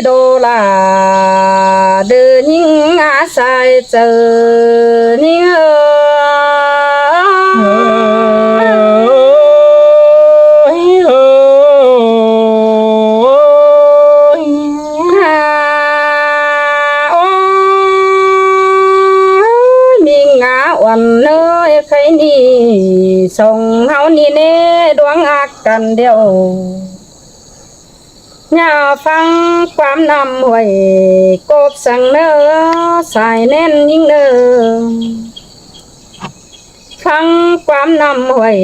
đô là đưa những ngã sai chờ những mình ngã oan nơi khay ni sông hao ni nê đoán ác cần điều nhà phăngความนำหวยกบสั่งเนื้อสายแน่นยิ่งเนื้อฟังความนำหวย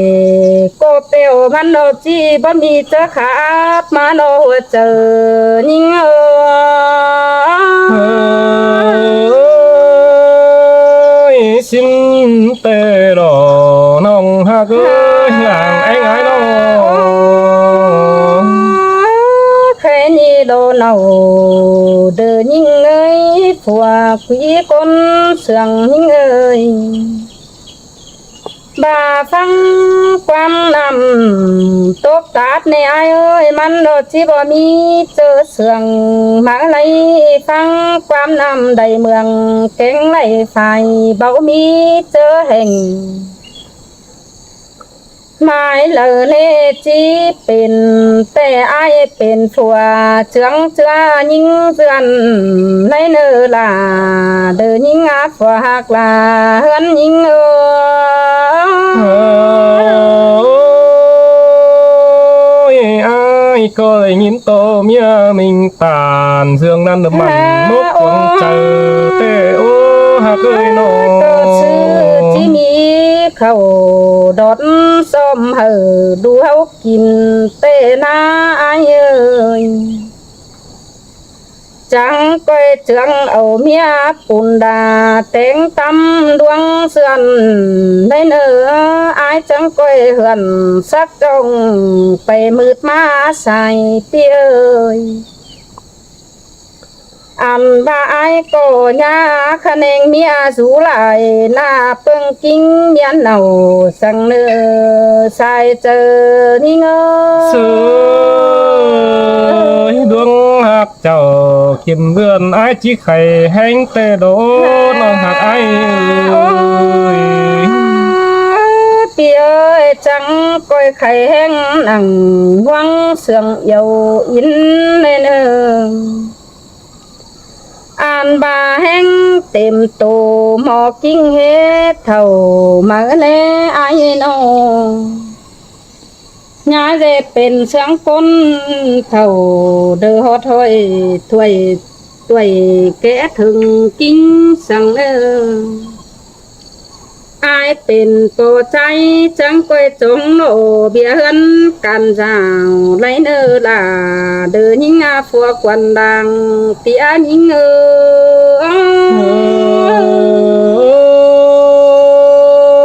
กบเปียวมันโนจีบ่มีเจอขาดมาโนหัวเจอยิ่งxin tê đỏ nòng ha cứ làng anh ái nó khe ni đồ nào đờยิ่งเอ้ยผัวquý con sườnยิ่งเอ้ยbà phăng ความนำตกตาดในไอ้เอ้ยมันโดดที่บ่มีเจอเสื่องมาไหลฟังความนำใดเมืองเก่งไหลฝ่ายเบามีเจอแห่งหมายเลอเนจีเป็นแต่ไอ้เป็นผัวเจืองเจือยิ่งเจือนในเนื้อลาเดินยิ่งอาผัวหักลาเฮือนยิ่งai coi nhìn to mía mình tàn dương nan đầm mặn mốc quăng chờ tê ô hà cười nóที่มีเขาดอดส้มเห่อดูเขากินเต้นาไอ้เอ้ยจังก้อยเจืองเอาเมียปุ่นดาแต่งตำดวงเสื่อนในเนื้อไอ้จังก้อยเหือนสักจงไปมืดมาใส่เปียเอ้ยอันบ่าไอ้ก็ยาคะแนงเมียสูหลายหน้าเปิงกิ้งยันเอาสั่งเนื้อใส่เจอนี่เงอ sơi đuông hạt chào kim vườn ai chỉ khay hánh tê đố nó hạt ai ơi เปียจังก้อยไข่แห้งหนังวังเสื่องเยาอินในเนื้ออ่านบาแห้งเต็มโตหมอกิ้งเฮ็ดเท่ามาแลไอ้น้องยาเจเป็นเสียงคนเท่าเดือดถอยถวยถวยแก่ถึงกิ้งสังเอออายเป็นตัวใจจังก้อยจงโนเบียนกันจาวไรเนอลาเดินยิงอาฟัวควันดังเตียยิง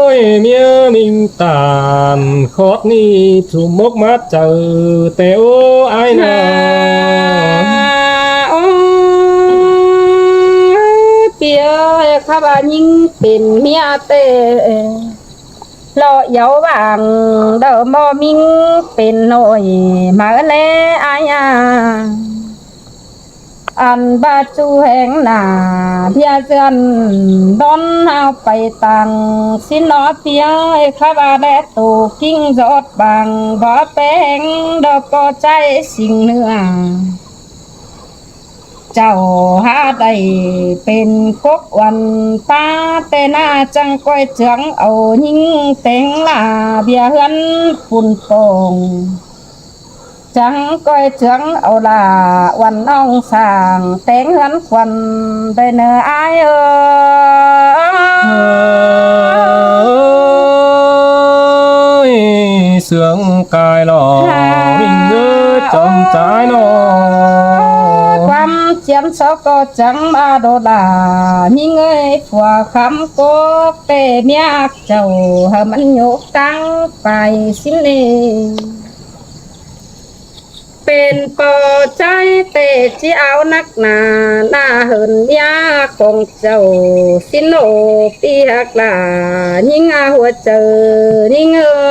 ơi mía mình tàn khót ni chủ mốc mát chờ tê ô ai nè เปียข้าบ้านยิงเป็นเมียเตรอเยาบางเดิมอมิงเป็นหน่อยมาแลอายาอันบาจูแห่งหน้าเพียเจือนดอนเอาไปตังสินอเปียข้าบ้านแดดตูกิ้งจอดบางบ่แป้งดอกก็ใจสิ่งเนื้อเจ้าหาได้เป็นกกวันป้าแต่หน้าจังก้อยเจืองเอายิงแต่งลาเบียเฮือนฝุ่นโป่งจังก้อยเจืองเอาลาวันน้องสร้างแต่งเฮือนควันได้เนื้ออายơi sướng cài lò mình nhớ trong trái nó ความเจียนสก็จังมาโดดานี่เงยผัวคำก็เตะเมียเจ้าให้มันโยกตั้งไปสิเลเป็นปอใจเตะที่เอานักหนาหน้าเหินยาของเจ้าสิโนปีหักลายิ่งอาหัวเจอยิ่งơi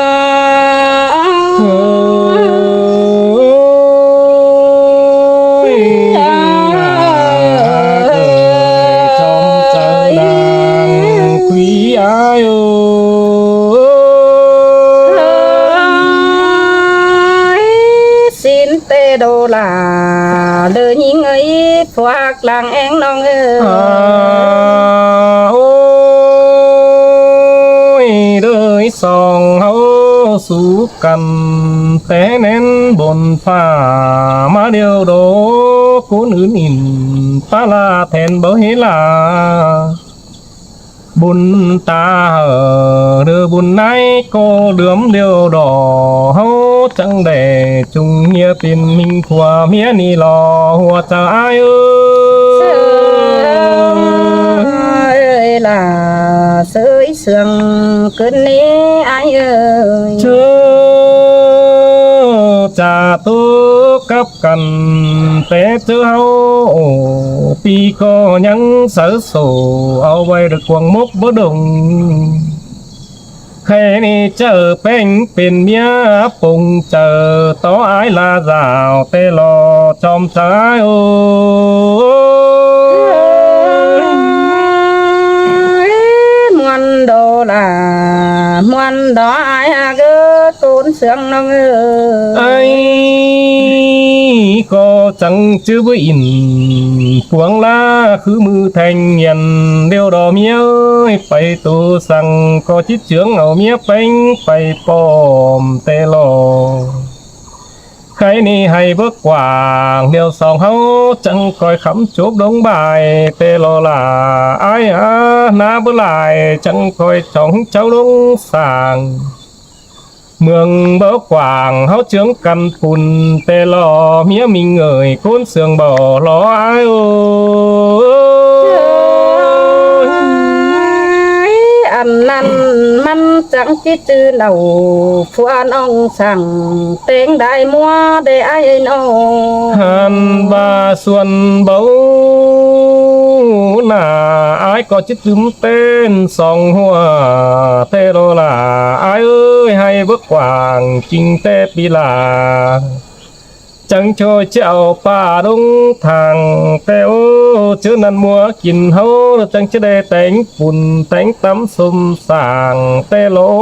เดินยิงเอ้ยพวกหลังแองน้องเอ้ย โอ้ยเด้ยสองเฮาสู้กันแต่เน้นบนฟ้ามาเดียวโดคนอื่นอินปาลาแทนบ่เฮลาบุญตาเด้อบุญไหนก็เหลื่อมเดียวดอเฮาจังได้จุงเมียเป็นมิงขัวเมียนี่รอหัวใจเอ้ย เอ้ยล่ะเสยเสื่องเกินนี้ไอ้เอ้ย เชื่อจะตุกับกันแต่เจอเฮาปีก็ยังเสือโซเอาไว้ดึกวงมกบ่ดงแค่นี้เจอเป็นเมียปงเจอต่ออ้ายลาสาวแต่รอจอมใจโอ้ มวนโดล่ะมวนดอไอ้เก้อตูนเสื่องน้องเอ้ ไอ้ ย ก็จังชื่อvới in phượng la cứ mưa thành nhận đều đỏ mía ơi phải tu sang có chít chướng ở mía bánh phải bom tê lò khai ni hay bước quảng đều sòng hấu chẳng coi khắm chốt đống bài tê lò là ai à na bước lại chẳng coi chóng cháu đống sàng mường bớ quảng háo trướng căn phùn tê lò mía mình người côn sườn bỏ ló ai ơi anh nănมันจังจิจือเหล่าฟวนองสั่งเต็งได้มัวได้ไอ้น้อง hàn bà xuân bấu nà ai có chiếc trúm tên song hoa tê đô là ai ơi hay bước quảng chinh tê pi là chẳng cho chào pa đông thằng teo chứ năn mua kín hấu chẳng chứ đề tánh phùn tánh tắm xùm sàng tê lỗ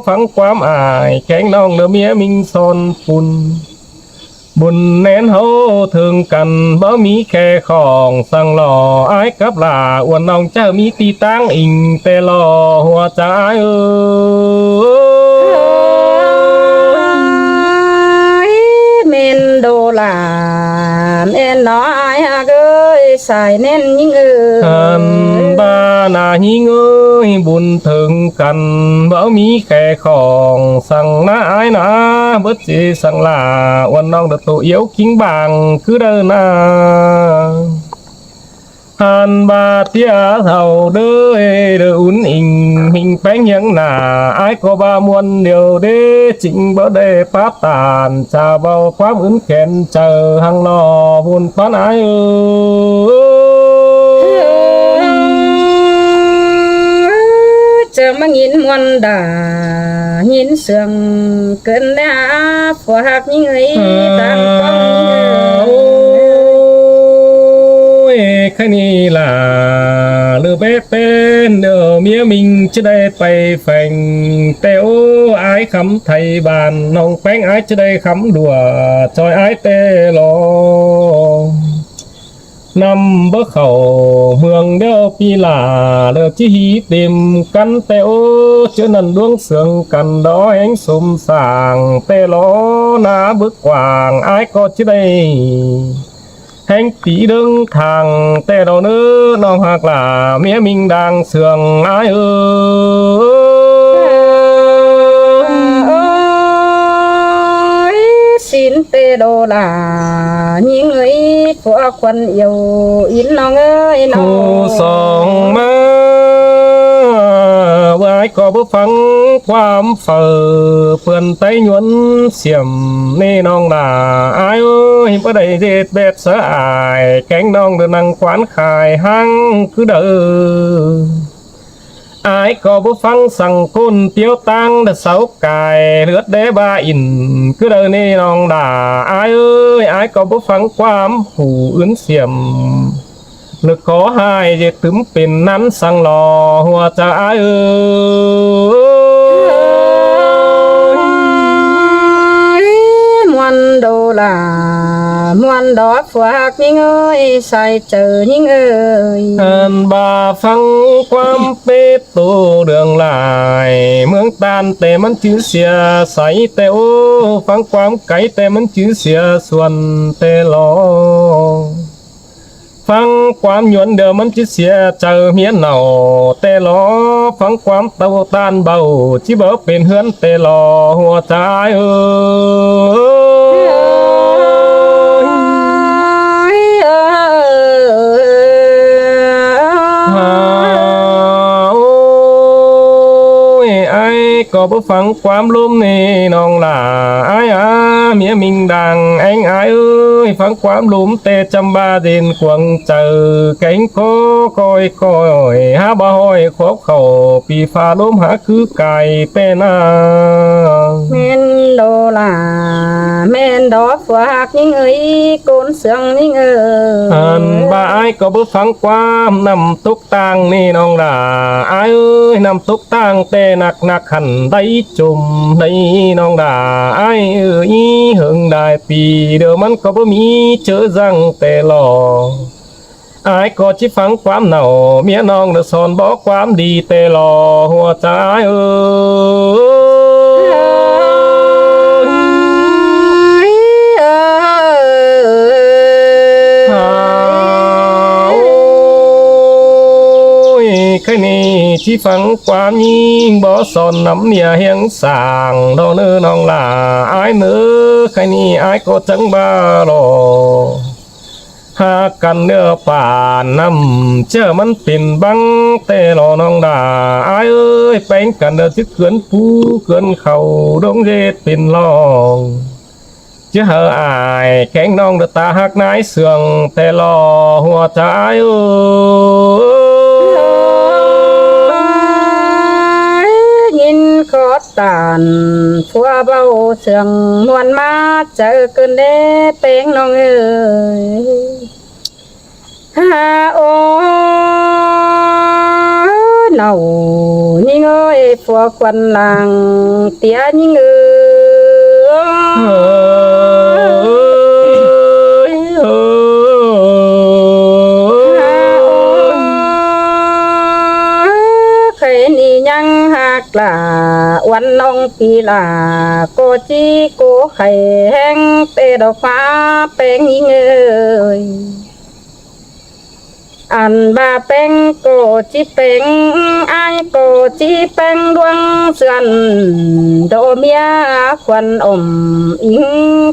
phẳng quám ai cánh nong nở mía minh son phùn buồn nén hấu thường cần bớ mí khe khòng sang lò ái cấp là uẩn nong chơ mí ti tang inh tê lò hoa trái ơi men đồ là men nó ai ơi xài nên những hàn ba nà nhí ơi buồn thường cần bớ mí khe khòng sang ná ái ná bớt gì sang là uẩn nong được tổ yếu kính bằng cứ đơn hàn ba tia thầu đỡ uốn hình hình bánh những nà ai có ba muôn điều đế chỉnh bỡ đề pháp tàn chà vào pháp ứng khen chờ hằng lò buồn phán ai chờ mà nhìn muôn đà nhìn sương cơn đã phù hợp những người đang có cái này là lừa bếp bên ở mía mình trước đây bày phành teo ái khắm thầy bàn nông bánh ái trước đây khắm đùa tròi ái tê lo năm bước khẩu mường đeo pi là được chi hí tìm căn teo chữa nần đuông sương cần đó ánh xùm sàng tê lo ná bước quảng ái có trước đây hành tí đứng thằng tè đầu nữ non hoặc là mía mình đang sườn ai ơi xin tê đồ là những người phụ quân yêu in nó ơi nó khu sòng mơ ai có bước phăngความเฝ่อเปื่อนไตหยวนเสียมนี่น้องด่าอายเอ้ยบ่ได้เด็ดเบ็ดเสออายแกงน้องเดินนั่งขวานขายหังคือเด้ออายก็บ่ฟังสั่งคนเตียวตังเด้อเสากายเลือดเดบาอินคือเด้อนี่น้องด่าอายเอ้ยอายก็บ่ฟังความหูอื่นเสียมlực có hai dệt tấm pin nắn sang lò hoa cha ơi muôn đồ là muôn hòn đó phước những ơi sai chờ những ơi อันบาฟังความเป็ดโตเรื่องหลายเมืองตาลแต่มันจื้อเสียใสแต่โอ้ฟังความไกลแต่มันจื้อเสียส่วนแต่หลอฟังความหยวนเดิมมันจื้อเสียเจอเมียนเน่าแต่หลอฟังความเต้าตานเบาที่เบาเป็นเฮือนแต่หลอหัวใจเอ้ย โอ้ยไอ้ก็บ่ฟังความลมนี่น้องล่ะไอ้เมียมิงดังไอ้เอ้ยฟังความลมแต่จำบาเด่นควงเจอแก่งโคคอยหาบ่ห้อยควบเข้าปีฟ้าลมหาคือไก่แต่นา men đồ là men đó phước những ơi côn sương những อัน ơi บ่าไอ้ก็บ่ฟังความนำตุกตางนี่น้องล่ะไอ้เอ้ยนำตุกตางแต่หนักขันได้จุ่มในน้องล่ะไอ้เอ้ยเฮิงได้ปีเดี๋ยวมันก็บ่มีเจอจังแต่หลอไอ้ก็สิฟังความเน่าเมียน้องเด้อสอนบอกความดีแต่หลอหัวใจเอ้ย โอ้ยแค่นี้ที่ฟังความยิ่งบ่สอนน้ำเนี่ยเฮียงสร้างดอกเนื้อน้องหล่าอายเนื้อแค่นี้อายก็จังบ้าหรอหากันเนื้อป่านน้ำเชื่อมันเป็นบังแต่รอน้องด่าอายเอ้ยแป้งกันเด้อที่เขื่อนผู้เขื่อนเขาดงเย็ดเป็นรอง chứ hờ ai kén non được ta hát nái sườn tê lò hoa trái nhìn khó tàn phua bao sương muôn má chờ cơn đế tiếng non ơi ha ô nào nhìn ơi phua quần làng tía nhìn khẽ ni nhang hạt là oan nong pi là cô chi cô khẽ hang tê đầu phá beng nhìn ơi anh ba beng cô chi beng ai cô chi beng đuông sườn đồ mía quần in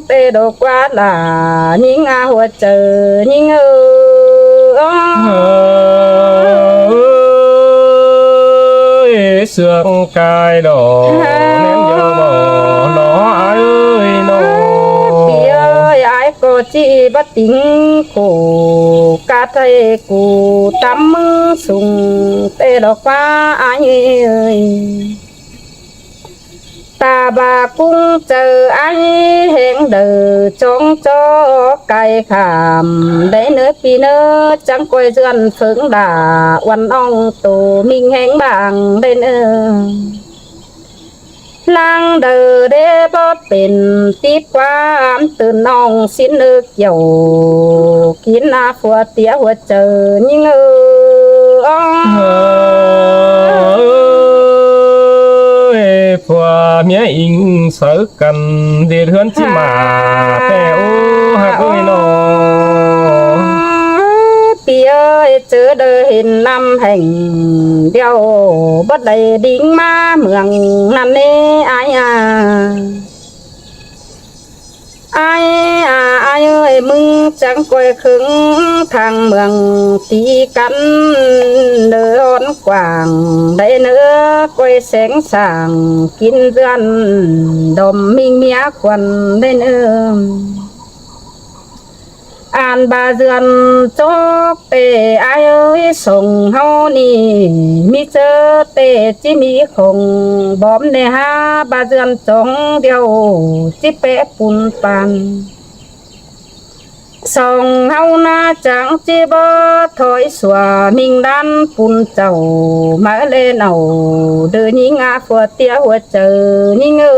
tê đồ quá là những hoa chờ những sương cài đỏ nén dầu bỏ nó ai ơi nó Chị ơi ai có chị bắt tính cổ cá thầy cụ tắm sùng tê đó qua ai ơi ta bà cũng chờ ai hẹn đời trông cho cài khảm để nữa vì nữa chẳng quay dần phướng đà oan ong tổ mình hẹn bằng đây nữa lang đời để bópเป็นtiếp qua từ nong xin nước dầu kín na phua tía hoa chờ nhưng phua mía in sở cần để hướng chi mà tèo hạc ơi nó Pì ơi chớ đời hình năm hành đeo bất đầy đính ma mường nằm nê ai ai ơi mừng chẳng quay khứng thằng mường tí cắn nở hòn quảng đây nữa quay sáng sàng kín dân đom minh mía quần đây nữa an ba dườn chốc tê ai ơi sông hao ni mi chơ tê chi mi không bóm nè ha ba dườn chong đeo chi pé pun pan sông hao na chẳng chi bơ thổi xòa mình đan pun chầu mà lên nào đưa nhí ngã phượt tia hoa chờ nhí ngơ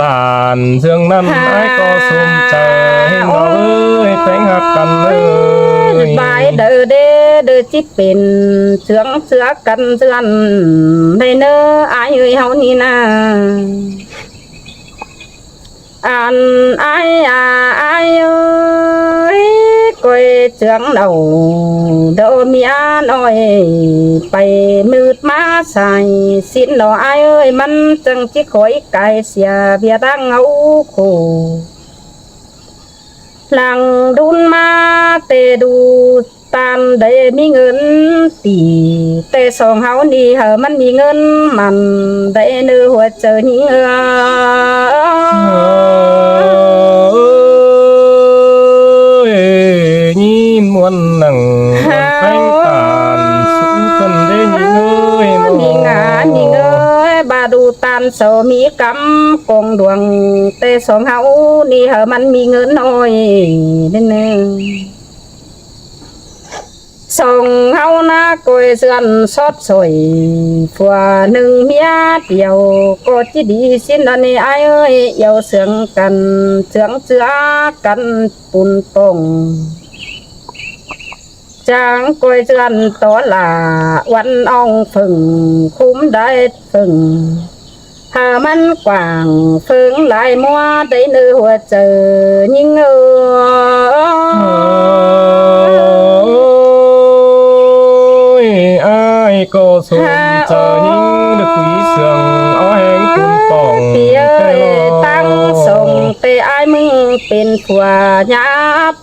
ตานเรื่องนั้นไอ้ก็สมใจเราเอ้ยแพงหักกันเลย บายเด้อเด้อเด้อจิเป็นเสืองเสือกันเสือนในเน้ออายเอ้ยเฮานี่นะอันอายอายเอ้ยก้อยเสืองđầuเด้อเมียน้อยไปมืดมาใส่สิ้นดอกอายเอ้ยมันจังจิคอยไก่เสียเบียดังเอาโคหลังดุนมาเตดูตามได้มีเงินตีแต่สองเฮานี่เหอะมันมีเงินมันได้เนื้อหัวเจอหิงนี่มวนหนังแฟงตานสุกันได้นี่เอ้ย มีงานมีเงยบาดูตานโสมีกำกองดวงแต่สองเฮานี่เหอะมันมีเงินน้อยนิดนึงส่งเฮานะก้อยเสือนสดสวยผัวหนึ่งเมียเดียวก็จิดีสิ้นอันนี้ไอ้เอ้ยเยาเสืองกันเสืองเสือกันปุ่นปงจางก้อยเสือนต่อหลาวันอ่องฝึ่งคุ้มได้ฝึ่งหามันกว่างฝึ่งหลายมัวได้เนื้อหัวเจอยิ่งก็สมเจอยิ่งดึกผีเสืองเอาแหงคุณป่อง เปียตั้งส่งเตไอ้มึงเป็นผัวหยา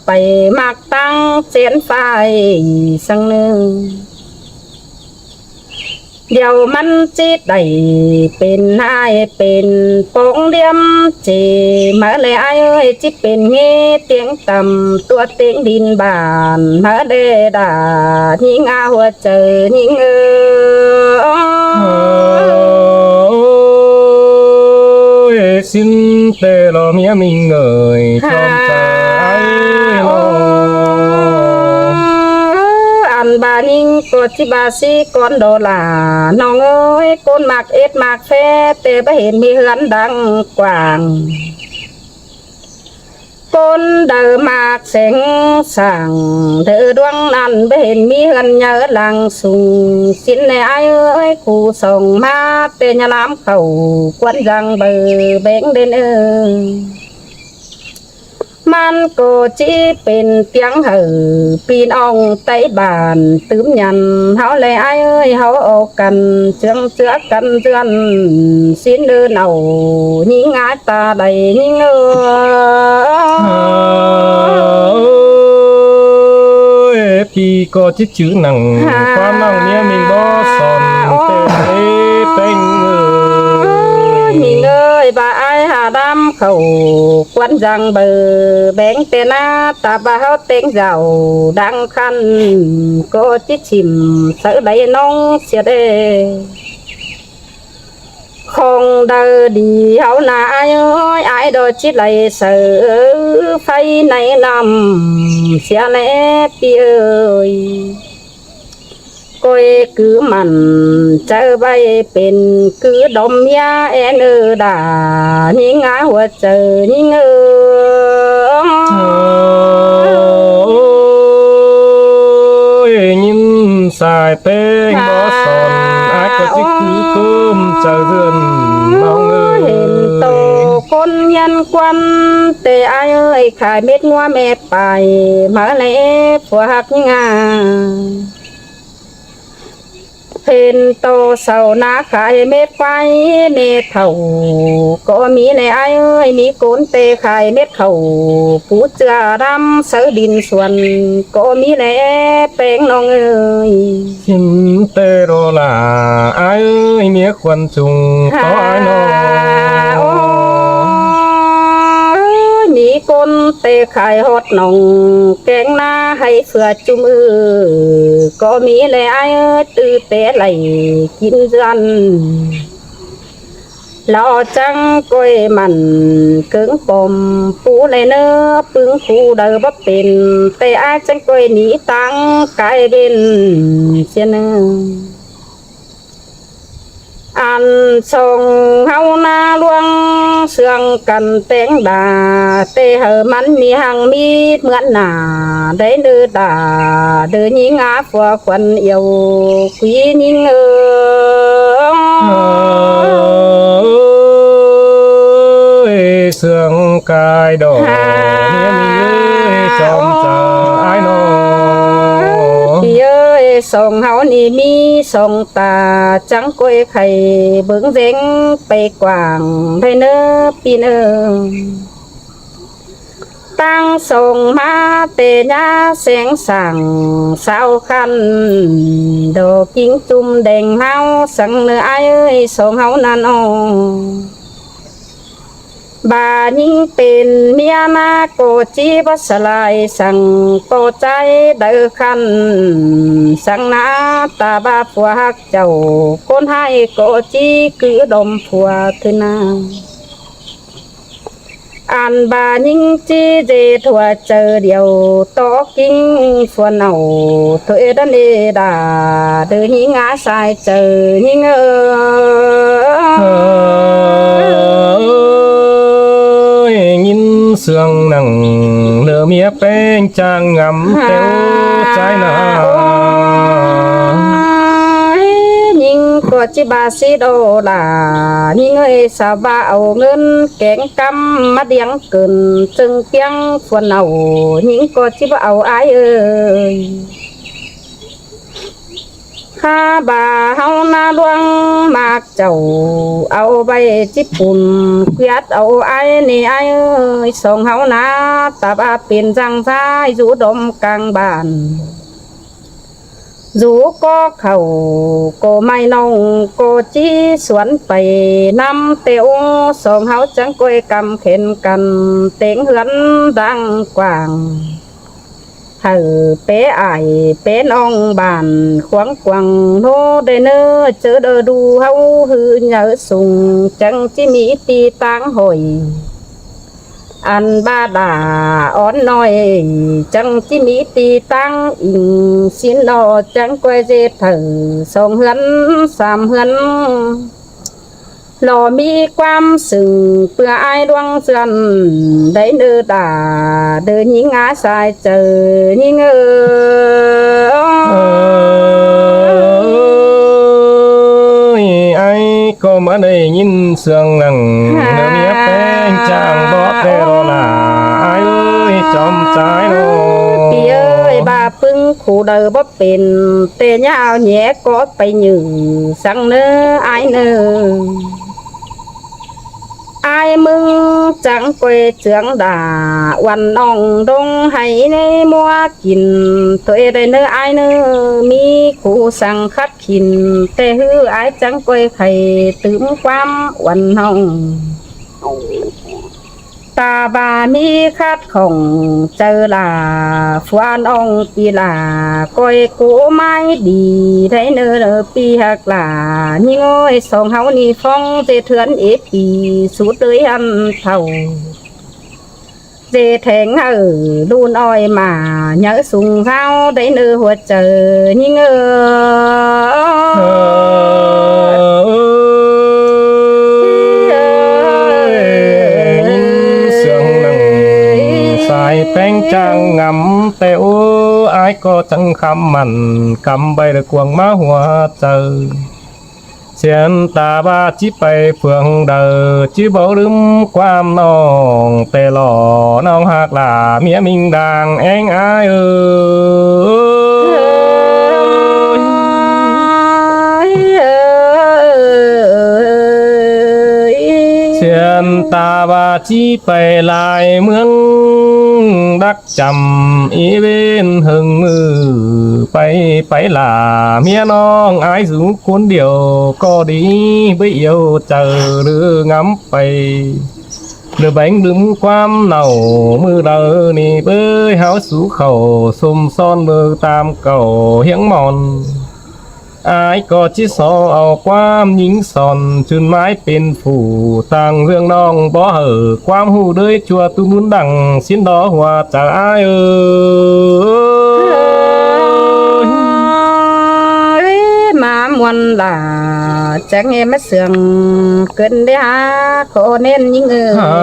ไปมักตั้งเสียนไฟสังหนึ่งเดี๋ยวมันจิตได้เป็นนายเป็นปองเดียมเจมาเลยไอ้เอ้ยจิเป็นเงี้เตียงต่ำตัวเตียงดินบานมาเดดาหิงอาหัวเจอหิงสิ้นเตลอเมียมิงเอ่ยจอมใจอันบานิงกดที่บาซีก้อนโดลาน้องเอ้ยก้นหมากเอ็ดหมากแฟแต่บ่เห็นมีเหือนดังกว่างก้นเดิมหมากเสงสั่งเธอดวงนั้นบ่เห็นมีเหือนเยอะหลังสูงสิ้นในไอ้เอ้ยคู่ส่งมาเตยลามเขาควนจังเบอเบ่งเด่นมันก็จีเป็นเตียงเหือปีนอ่องไต้บานตื้มยันเฮาเลยไอ้เอ้ยเฮาเอากันเชืองเสือกันเตือนสิ้นเดินเอายิงงาตาใดยิงปีก็จิจื้อหนังความนั่งเนี้ยมิงบ่สอนเต้เป็นมีเงยบาไอหาดำเขาควันจังเบอแบงเตนาตาบาเฮาเต็งเจ้าดังคันก็จิชิมเสือใดน้องเสียเดคงเดอดีเฮาหน้าไอ้ดอจิไหลเสือไฟในนำเสียแน่ปีเอ้ยก้อยคือมันเจอใบเป็นคือดมยาแอนดายิ่งอาหัวเจอยิ่งยิ้มสายเป้งบ่สอนอาก็จิคือกุมเจอเรือนน้องเอ้ย เห็นโตคนยันควันแต่ไอ้เอ้ยขายเม็ดงัวแม่ไปมาเลยผัวหักงาเห็นโตเสานาขายเม็ดไฟเม็ดเข่าก็มีในไอ้เอ้ยมีโกนเตขายเม็ดเข่าผู้เจือดำเสือดินส่วนก็มีในแป้งน้องเอ้ยหิมเตโรลาไอ้เมียควันจุงขอไอ้น้องมีคนเตะขายฮอดหนองแกงหน้าให้เสือจุมือก็มีแหล่ตื้อเตะไหลกินจันเราจังก้อยมันเกิงปมปูในเนื้อปึงคูเดิบเป็นแต่อาจังก้อยหนีตังกายเป็นเสียเนื้ออันส่งเฮานาลวง เสื่องกันแต่งดาเตเหอมันมีหังมีเหมือนหนาได้เดือดาเดือยิงอาฟัวควันเอียวคุยยิงเสื่องกายดอกเนี่ยมีจอมจ่าไอ้น้อง พี่เอ้ยสองเฮานี่มีสองตาจังก้อยไข่เบิ่งเร่งไปกว่างให้เนอปีเนอตั้งส่งมาเตญาแสงสั่งสาวคันดอกกิ้งจุ่มแดงเฮาสังเนื้อไอ้เอ้ยสองเฮานั่นอ๋อบายิ่งเป็นเมียนาโกจีบัสลายสั่งโปใจเดือคันสั่งนาตาบาผัวหักเจ้าคนให้โกจีคือดมผัวคือนาอันบายิ่งจีเจถัวเจอเดียวตอกิ้งฝนเอาตัวเอดันเอดาเดินยิงอาสายเจอยิงยินเสื่องหนังเนื้อเมียแป้งจางงำเต้วใจหนา ยิงก็จิบาสิโดลายิงเอ้ยสาวบ้าเอาเงินแกงกำมาเดียงเกินจึงเปียงฝนเอายิงก็จิบเอาอายเอ้ยข้าบ่าเฮานาลวงมากเจ้าเอาใบจิปุ่นเกียดเอาไอ้นี่ไอ้เอ้ยส่งเฮานาตาบาเป็นจังซ้ายอยู่ดมกลางบ้านdù có khẩu cô mai nông cô chỉ xuân phải năm tiểu song háo trắng quê cầm khen cần tiếng hướn đang quàng hờ bé ải bé nong bàn khoáng quàng nô đề nơ chớ đơ đu hâu hư nhớ sùng chẳng chỉ mỹ ti táng hồi anh ba đà ón nói chẳng chỉ mỹ ti tăng xin lo chẳng quay dê thử song hấn sàm hấn lò mi quam sừng bữa ai đoan dần đấy nơ đà đơ nhí ngã sai chờ nhí ngơ ai có mà đây nhìn sương nằng nơ mía phèn chàng bó tê rô là ai ơi chom trái nôพี่เอ้ยบาปึ้งขู่เดอบ่เป็นเตะยาวแหย่ก็ไปหยืสั่งเนื้อไอ้เนื้อไอ้มึงจังเกวเจืองด่าวันน้องดงให้ในมัวกินตัวเอได้เนื้อไอ้เนื้อมีขู่สั่งคัดขินแต่ฮือไอ้จังเกวไข่ตื่มความวันน้องตาบามีคัดของเจอลาฟวนองปีลาก้อยกูไม่ดีได้เนอปีหักลานี่ง้อยสองเฮานี่ฟ้องเจเถือนเอปีสุดเลยอันเท่าเจแทงดูนอ้อยมาเนื้อสุงเฮาได้เนอหัวเจอนี่เงแป้งจางงำแต่โอ้ไอ้ก็จังคำมันกำใบตะกวงมาหัวเจอเสียนตาบาจิไปเฟืองเดอจิบ่ลืมความน้องแต่หล่อน้องหักหลาเมียมิงดังเองไอ้เอ้เสียนตาบาจิไปลายเมืองดักจำอีเวนหึงมือไปหล่าเมียน้องอายสูงคนเดียวก็ดีไม่เอียวเจอหรืองำไปเดือแบ่งดึมความเน่ามือเดอนี่เบ้ยเฮาสู่เขาสมซ่อนมือตามเก่าเฮียงมอนอายก็จิสอเอาความหญิงสอนจนไม้เป็นผู้ต่างเรื่องน้องบ่เหอความหูเด้ยชัวตุมุนดังสิ้นดอหัวจากอายม มวนลา จังเอมาเสืองเกินได้หาขอเน้นยิ่งฮ่า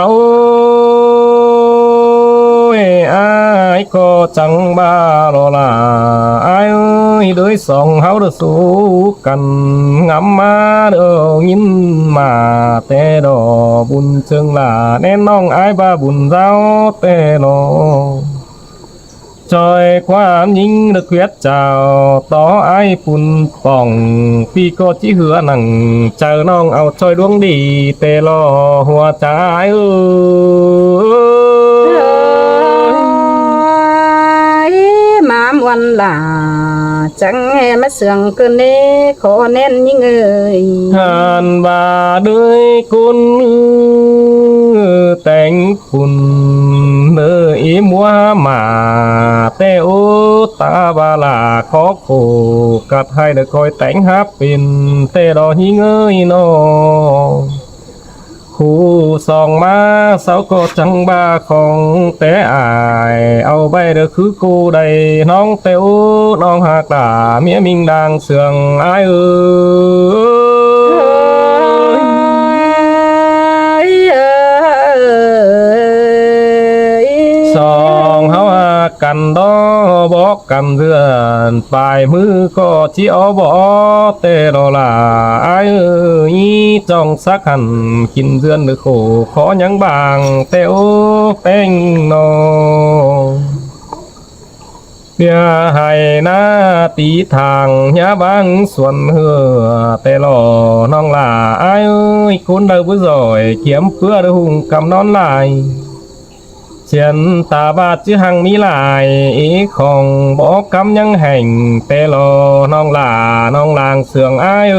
โอ้ยอ้ายก็จังบ้าโลล่ะอ้ายเอ้ยโดยสองเฮาเด้อสู้กันงำมาเด้อยินมาแต่ดอบุญเชิงล่ะแน่น้องอ้ายบ้าบุญเจ้าแต่ดอจอยความยิ่งđược quyết chào tó ai phun phòng phi có chỉ hứa nằng chờ non ao trôi đuông đi tê lo hoa trái màวันlà chẳng nghe mất sương cơn đế khó nên những người hàn bà đôi côn tánh phun nơi ý múa mà tê ô ta ba là khó khổ cắt hai được coi tánh háp pin tê đò nhí ngơi nó khu song má sáu cô trắng ba không té ai ao bay được khứ cô đầy nong téo nong hạc đà mía mình đang sườn ai song háo cằn đó bó cầm dườn bài mưa có chỉ ó bỏ tê đó là ai ơi trong xác hẳn kinh dườn được khổ khó nhắn bằng teo bánh nó bia hay na tí thằng nhá băng xuân hừa tê lò non là ai ơi cuốn đâu bữa rồi kiếm cưa được hùng cầm nón lại chiến ta ba chữ hằng mỹ lại ý không bỏ cắm nhân hành tê lò non là non làng sườn ai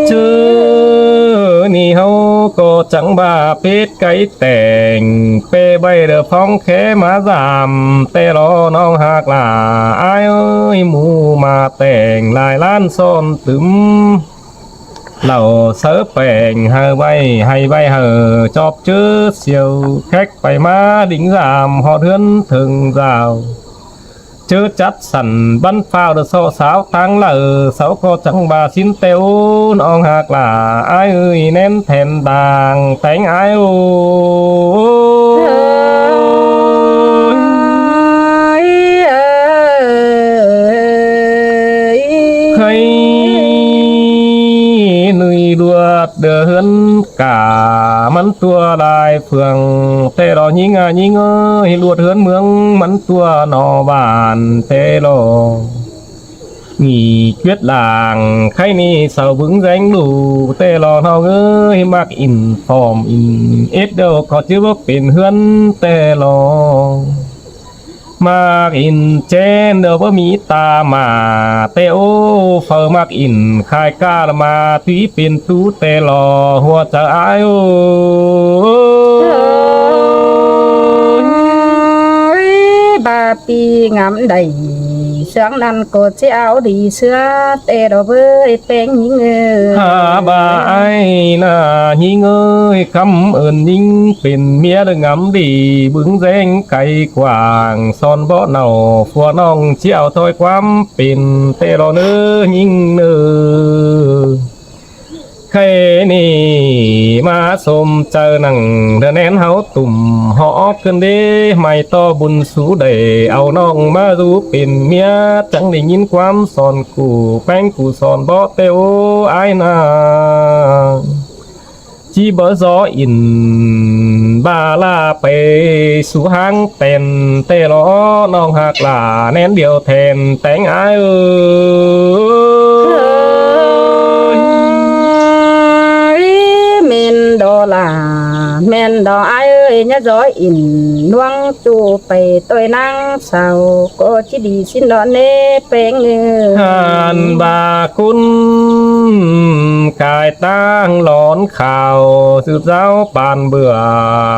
chứ ni hâu có chẳng ba pết cái tèng pê bay được phong khế má giảm tê lò non hạc là ai ơi mù mà tèng lại lan son túm lầu sớ bèn hờ bay hờ chọp chứ siêu khách phải má đỉnh giảm họ thươn thường rào chứ chắc sẵn bắn phao được so sáo tháng lờ sáu cô chẳng bà xin têu non hạc là ai ơi nên thèn đàng tánh ai khây nuôi đuột đờ hơn cả mắn tua đài phường tê đó nhí ơi luột hơn mương mắn tua nọ bàn tê lò nghỉ quyết làng khay ni sầu vững danh đủ tê lò nó ơi mặc in phòm in ít đâu có chứ bốc biển hơn tê lò mặc in trên đâu có mỹ ta mà tê ô phở mặc in khai ca là mà túy biển tú tê lò hoa chờ ai ba pi ngắm đầy sáng năn cô chéo đi xưa tê đồ với bánh những người bà ai là nhí ơi cảm ơn những bên mía được ngắm đi bứng danh cày quảng son bó nào phua nong chéo thôi quắm bên tê đồ nữ những nữ khay ni ma xôm chờ nằng đơn én háo tùm họ cơn đế mày to bùn sú đầy ao nong ma du pin mía chẳng để nhìn quám son củ bánh củ son bó teo ai na chỉ bỡ gió in ba la pe sú hang tèn tê lo nong hạc là nén điều thèn tánh ai đó là men đó ai ơi nhá gió in nuông chu phải tôi năng sao có chỉ đi xin đó nê bèn hàn bà cún cài tang lón khảo sự giáo bàn bữa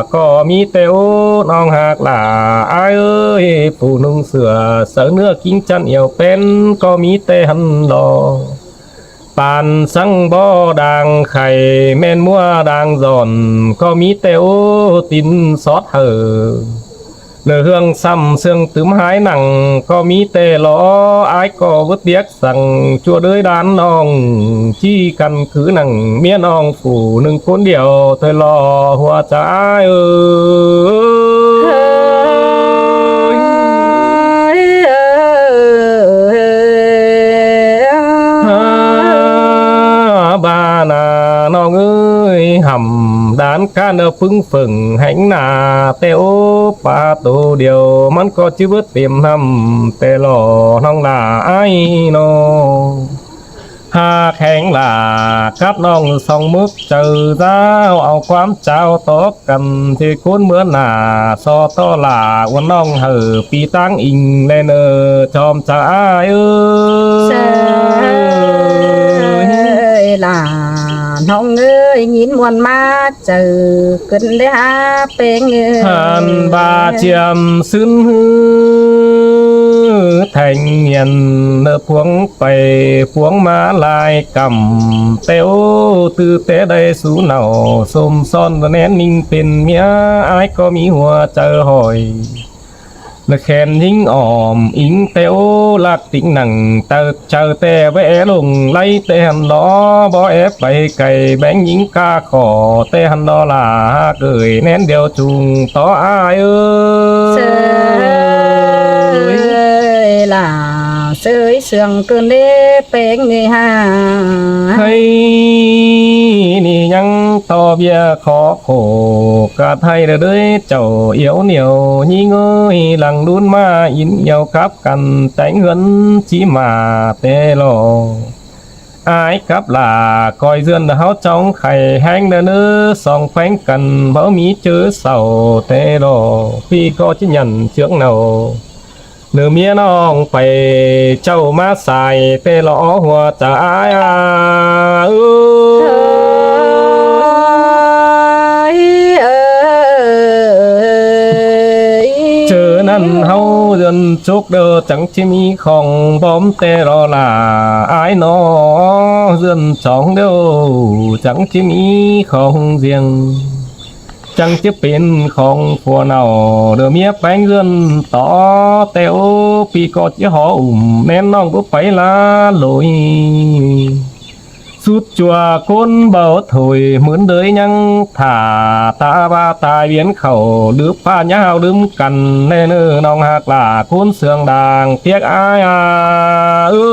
có mi teo non hạc là ai ơi phụ nung sửa sở nước kính chăn yêu pen có mi tê hân lò ปานสังบ่ด่างไข่แม่นมัวด่างgiònก็มีแต่โอตินซอสเหอเลือเฮืองซ้ำเสื่องตึมหายหนังก็มีแต่ล้ออายก็วดเดียกสั่งจัวเด้ยด้านน้องจี้กันคือหนังเมียน้องผู้หนึ่งคนเดียวเธอรอหัวใจเอ้ย บานาน้องเอ้ยห่ำด้านการเอาพึ่งฝึงแห่งหนาแต่โอปาโตเดียวมันก็ชีวิตเต็มทำแต่หล่อน้องลาไอ้น้องหาแข่งลากับน้องสองมึกเจอเจ้าเอาความเจ้าตบกันที่คุ้นเหมือนหนาซอต่อลาวันน้องเหอปีตั้งอิงแลเนอจอมจะอ้ายเอ้ เส ย ยล่ะน้องเอ้ยยินมวนมาเจอขึ้นได้หาเป็งเอ้ย หันบาเจียมซึ้นฮือแทงเงียนเนอพวงไปพวงมาลายกำเต้วตื้อเตะได้สูเหนาสมซ่อนแน่นนิ่งเป็นเมียอายก็มีหัวเจอหอยและแขนยิงอ่อมอิงเต้วลักติ่งหนังเติเจอแต่แวะลงไล่แต่หันล้อบ่แอบไปไก่แบงยิงกาขอแต่หันล้อลาเกยแน่นเดียวจุงต่ออายเอ้ เส ย ยล่ะเสยเสื่องเกินได้เป็งเอ้ยฮะ ให้นี่ยังต่อเบียขอโขกาไทยเด้อเจ้าเอี่ยวเหนียวยิ่งเอ้ยหลังดุนมาอินเหี่ยวกับกันแต่งเงินจีมาแต่รออายกับลาคอยเดือนเฮาจ้องไข่แห้งเด้อเนื้อสองแฝงกันบ่มีเจอเศร้าแต่รอพี่ก็จะยันเชือกเนาเนื้อเมียน้องไปเจ้ามาใส่เตลอหัวใจเอ้ เอ้ยเอ้ย เจอนั่นเฮาเดินจุกเด้อจังจะมีของบอมเตรอลาอายนอเดินสองเด้อจังจะมีของเสียงจังจะเป็นของผัวเนาเด้อเมียแป้งเงินต่อแต่โอปีก็จะหออุ่มแน่นน้องก็ไปลาลอยสุดจัวคนเบาถอยเหมือนเดยยังถ่าตาบาตายเวียนเข่าหรือผ้ายาวลืมกันแน่เนื้อน้องหักลาคนเสืองด่างเพียกอายเอ้